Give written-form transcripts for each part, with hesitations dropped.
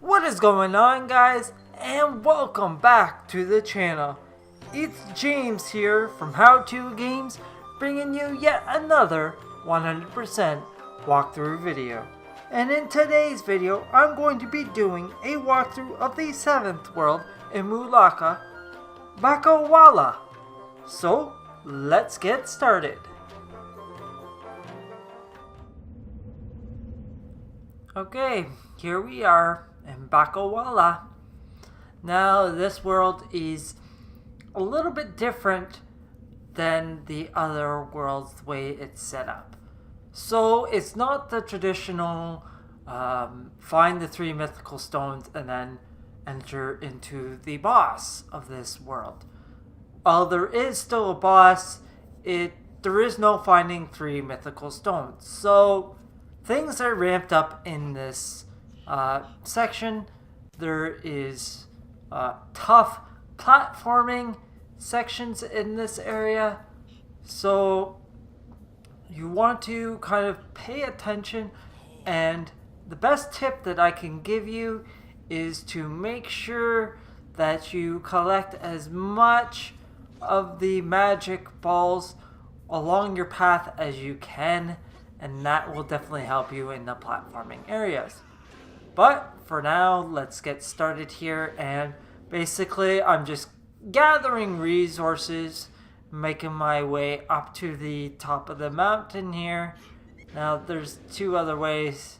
What is going on, guys, and welcome back to the channel. It's James here from How To Games, bringing you yet another 100% walkthrough video. And in today's video, I'm going to be doing a walkthrough of the 7th world in Mulaka, Bakowala. So, let's get started. Okay, here we are in Bakowala. Now, this world is a little bit different than the other worlds, the way it's set up. So, it's not the traditional find the 3 mythical stones and then enter into the boss of this world. While there is still a boss, there is no finding 3 mythical stones. So, things are ramped up in this section. There is tough platforming sections in this area, so you want to kind of pay attention, and the best tip that I can give you is to make sure that you collect as much of the magic balls along your path as you can, and that will definitely help you in the platforming areas. But for now, let's get started here, and basically I'm just gathering resources, making my way up to the top of the mountain here. Now there's 2 other ways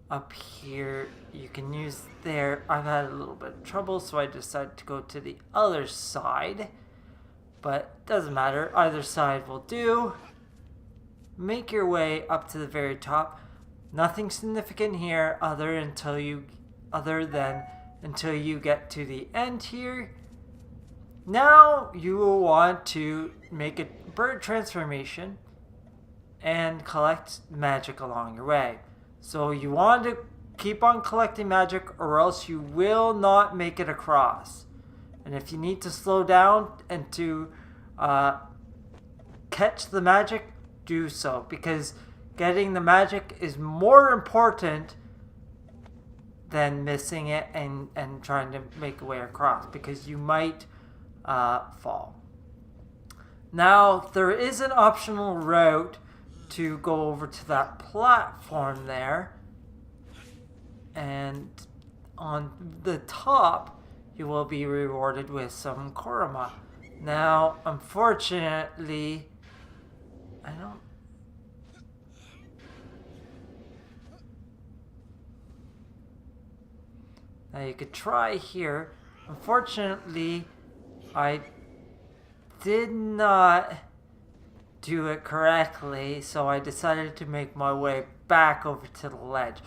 up here you can use there. I've had a little bit of trouble, so I decided to go to the other side, but doesn't matter, either side will do. Make your way up to the very top. Nothing significant here other than until you get to the end here. Now you will want to make a bird transformation and collect magic along your way. So you want to keep on collecting magic, or else you will not make it across. And if you need to slow down and to catch the magic, do so, because getting the magic is more important than missing it and trying to make a way across, because you might fall. Now, there is an optional route to go over to that platform there, and on the top you will be rewarded with some koroma. Now, unfortunately, Now you could try here. Unfortunately, I did not do it correctly, so I decided to make my way back over to the ledge.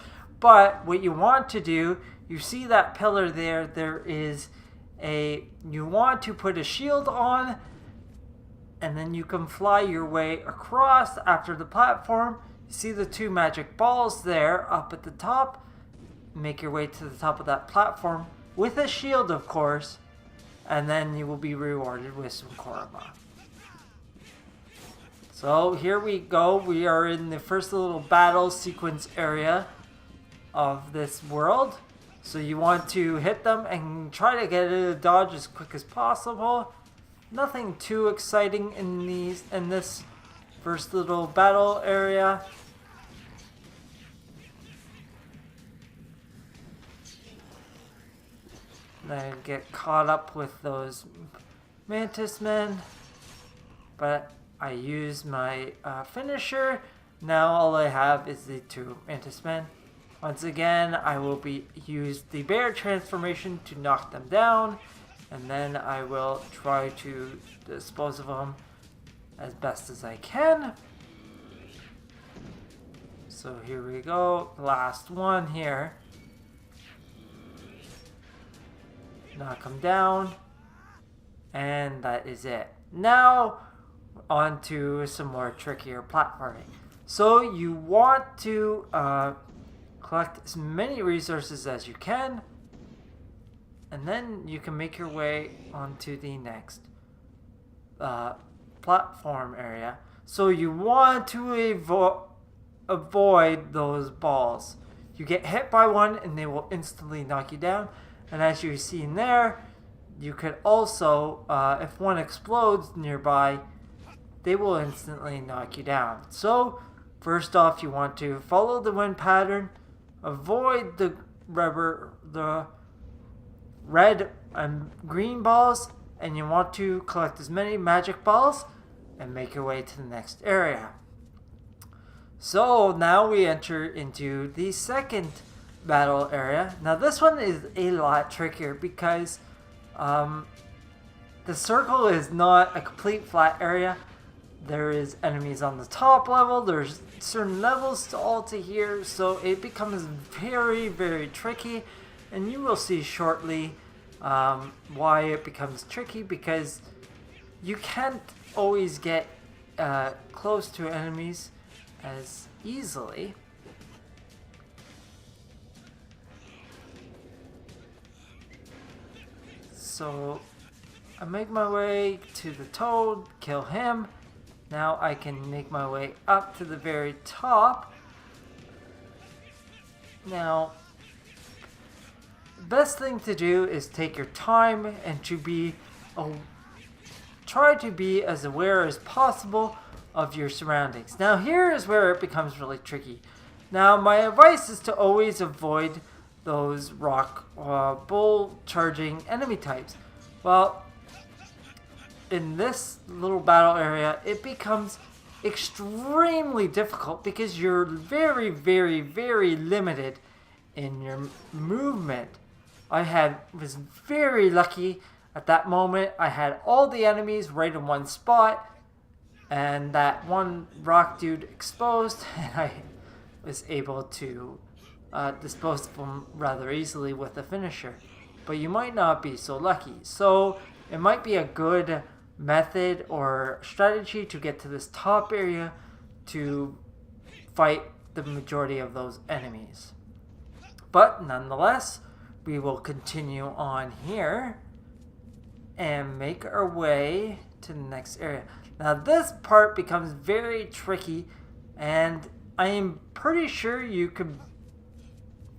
But what you want to do, you see that pillar there, you want to put a shield on, and then you can fly your way across after the platform. You see the 2 magic balls there up at the top. Make your way to the top of that platform with a shield, of course, and then you will be rewarded with some koroma. So here we go. We are in the first little battle sequence area of this world. So you want to hit them and try to get a dodge as quick as possible. Nothing too exciting in this first little battle area. Then get caught up with those mantis men, but I use my finisher. Now all I have is the 2 mantis men. Once again, I will use the bear transformation to knock them down, and then I will try to dispose of them as best as I can. So here we go, last one here. Knock them down, and that is it. Now on to some more trickier platforming. So you want to collect as many resources as you can, and then you can make your way onto the next platform area. So you want to avoid those balls. you get hit by one and they will instantly knock you down. And as you've seen there, you could also, if one explodes nearby, they will instantly knock you down. So, first off, you want to follow the wind pattern, avoid the red and green balls, and you want to collect as many magic balls and make your way to the next area. So now we enter into the second battle area. Now this one is a lot trickier because the circle is not a complete flat area. There is enemies on the top level. There's certain levels to all to here, so it becomes very, very tricky. And you will see shortly why it becomes tricky, because you can't always get close to enemies as easily. So I make my way to the toad, kill him. Now I can make my way up to the very top. Now, the best thing to do is take your time and try to be as aware as possible of your surroundings. Now here is where it becomes really tricky. Now my advice is to always avoid those rock bull charging enemy types. Well, in this little battle area, it becomes extremely difficult because you're very, very, very limited in your movement. I was very lucky at that moment. I had all the enemies right in one spot, and that one rock dude exposed, and I was able to dispose of them rather easily with a finisher. But you might not be so lucky. So it might be a good method or strategy to get to this top area to fight the majority of those enemies. But nonetheless, we will continue on here and make our way to the next area. Now this part becomes very tricky, and I am pretty sure you could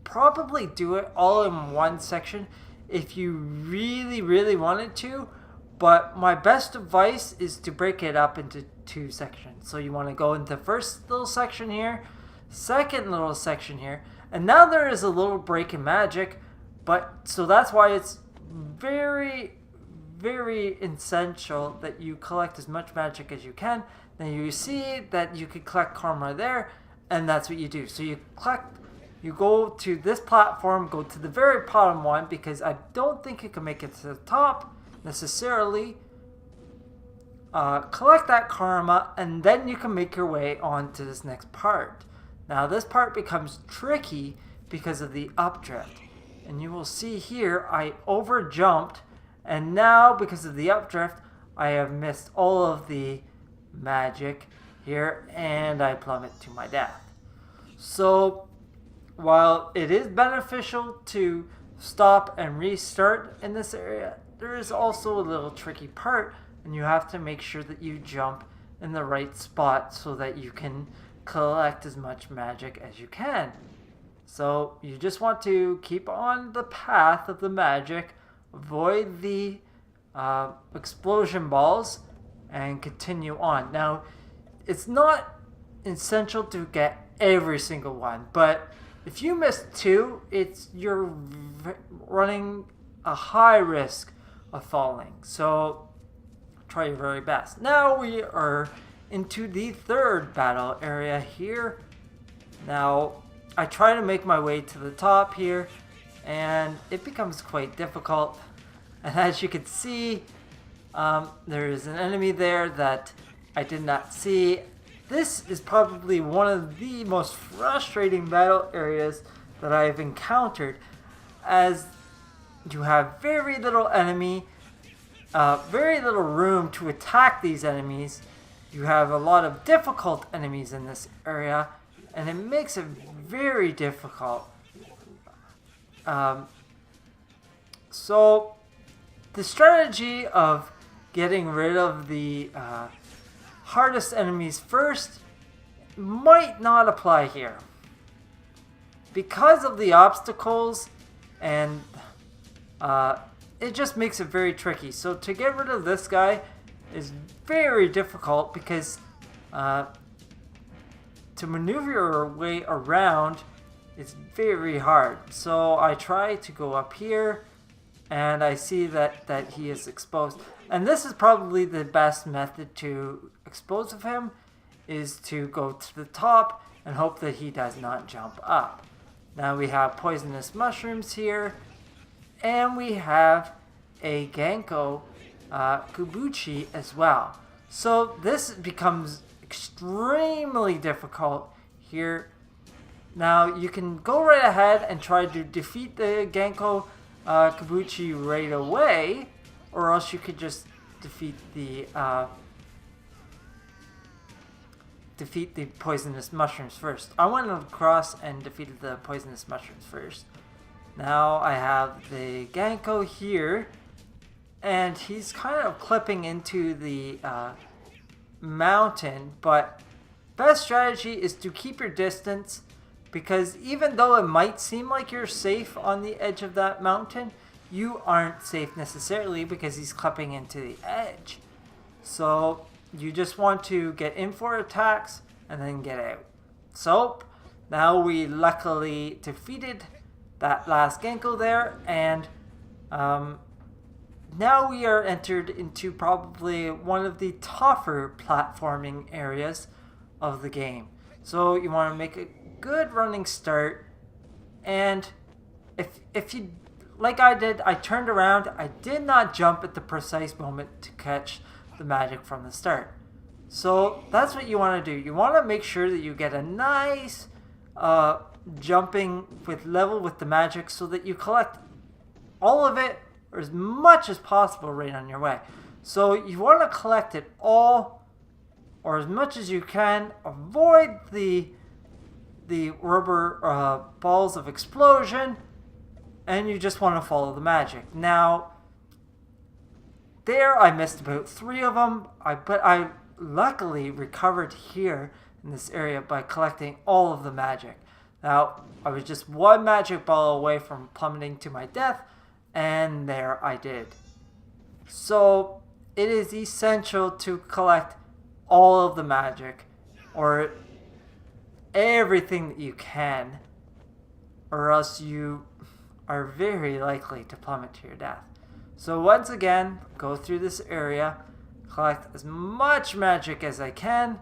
probably do it all in one section if you really, really wanted to. But my best advice is to break it up into two sections. So you want to go into the first little section here, second little section here, and now there is a little break in magic, so that's why it's very, very essential that you collect as much magic as you can. Now you see that you could collect karma there, and that's what you do. So you go to this platform, go to the very bottom one, because I don't think you can make it to the top necessarily. Collect that karma, and then you can make your way on to this next part. Now this part becomes tricky because of the updrift, and you will see here I over jumped, and now because of the updrift I have missed all of the magic here, and I plummet to my death. So while it is beneficial to stop and restart in this area, there is also a little tricky part, and you have to make sure that you jump in the right spot so that you can collect as much magic as you can. So you just want to keep on the path of the magic, avoid the explosion balls, and continue on. Now, it's not essential to get every single one, but if you miss two, you're running a high risk of falling. So try your very best. Now we are into the third battle area here. Now I try to make my way to the top here, and it becomes quite difficult. And as you can see, there is an enemy there that I did not see. This is probably one of the most frustrating battle areas that I've encountered, as you have very little very little room to attack these enemies. You have a lot of difficult enemies in this area, and it makes it very difficult. So the strategy of getting rid of the hardest enemies first might not apply here. because of the obstacles, and it just makes it very tricky. So to get rid of this guy is very difficult because to maneuver your way around is very hard. So I try to go up here, and I see that he is exposed. And this is probably the best method to expose of him, is to go to the top and hope that he does not jump up. Now we have poisonous mushrooms here, and we have a Ganko Kubuchi as well. So this becomes extremely difficult here. Now you can go right ahead and try to defeat the Ganko Kubuchi right away, or else you could just defeat the poisonous mushrooms first. I went across and defeated the poisonous mushrooms first. Now I have the Ganko here, and he's kind of clipping into the mountain, but best strategy is to keep your distance, because even though it might seem like you're safe on the edge of that mountain, you aren't safe necessarily because he's clipping into the edge. So you just want to get in for attacks and then get out. So now we luckily defeated that last Ganko there, and now we are entered into probably one of the tougher platforming areas of the game. So you want to make a good running start, and if you, like I did, I turned around. I did not jump at the precise moment to catch the magic from the start. So that's what you want to do. You want to make sure that you get a nice jumping with level with the magic, so that you collect all of it, or as much as possible, right on your way. So you want to collect it all, or as much as you can. Avoid the rubber balls of explosion, and you just want to follow the magic. Now, there I missed about 3 of them, but I luckily recovered here in this area by collecting all of the magic. Now, I was just 1 magic ball away from plummeting to my death, and there I did. So it is essential to collect all of the magic, or everything that you can, or else you are very likely to plummet to your death. So once again, go through this area, collect as much magic as I can,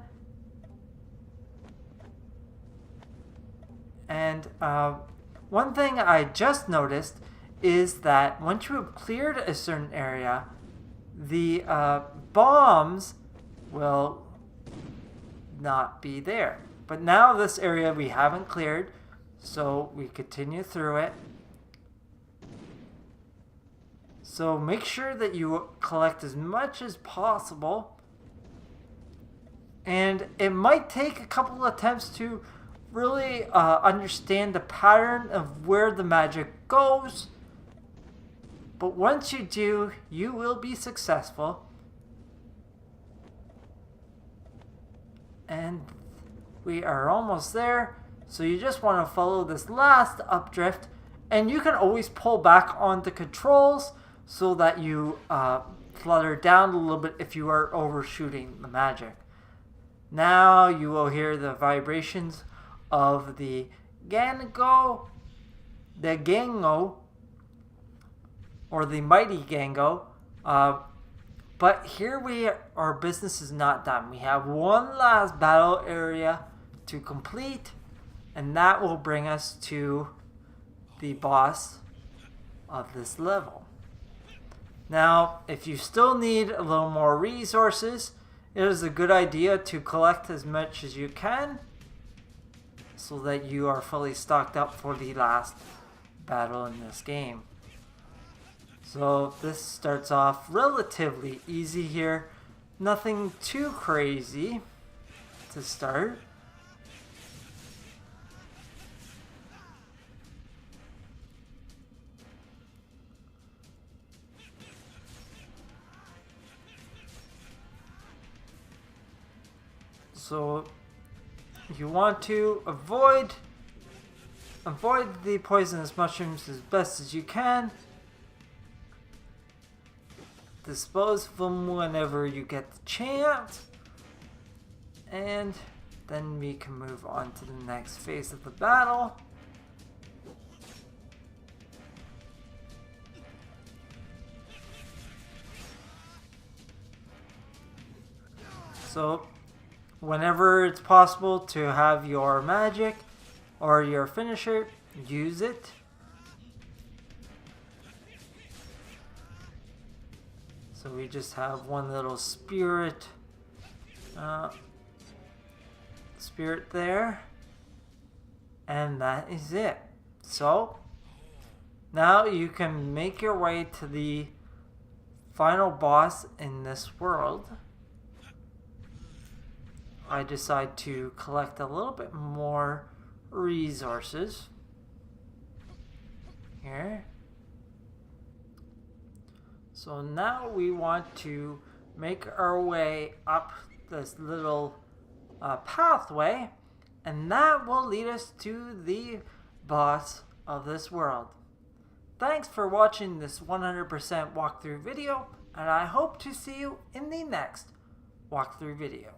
and one thing I just noticed is that once you have cleared a certain area, the bombs will not be there. But now this area we haven't cleared, so we continue through it. So make sure that you collect as much as possible. And it might take a couple attempts to really understand the pattern of where the magic goes. But once you do, you will be successful. And we are almost there. So you just want to follow this last updrift. And you can always pull back on the controls so that you flutter down a little bit if you are overshooting the magic. Now you will hear the vibrations of the Gango, or the mighty Gango. But here our business is not done. We have one last battle area to complete, and that will bring us to the boss of this level. Now, if you still need a little more resources, it is a good idea to collect as much as you can so that you are fully stocked up for the last battle in this game. So this starts off relatively easy here. Nothing too crazy to start. So you want to avoid avoid the poisonous mushrooms as best as you can. Dispose of them whenever you get the chance. And then we can move on to the next phase of the battle. So, whenever it's possible to have your magic or your finisher, use it. So we just have one little spirit there, and that is it. So now you can make your way to the final boss in this world. I decide to collect a little bit more resources here. So now we want to make our way up this little pathway, and that will lead us to the boss of this world. Thanks for watching this 100% walkthrough video, and I hope to see you in the next walkthrough video.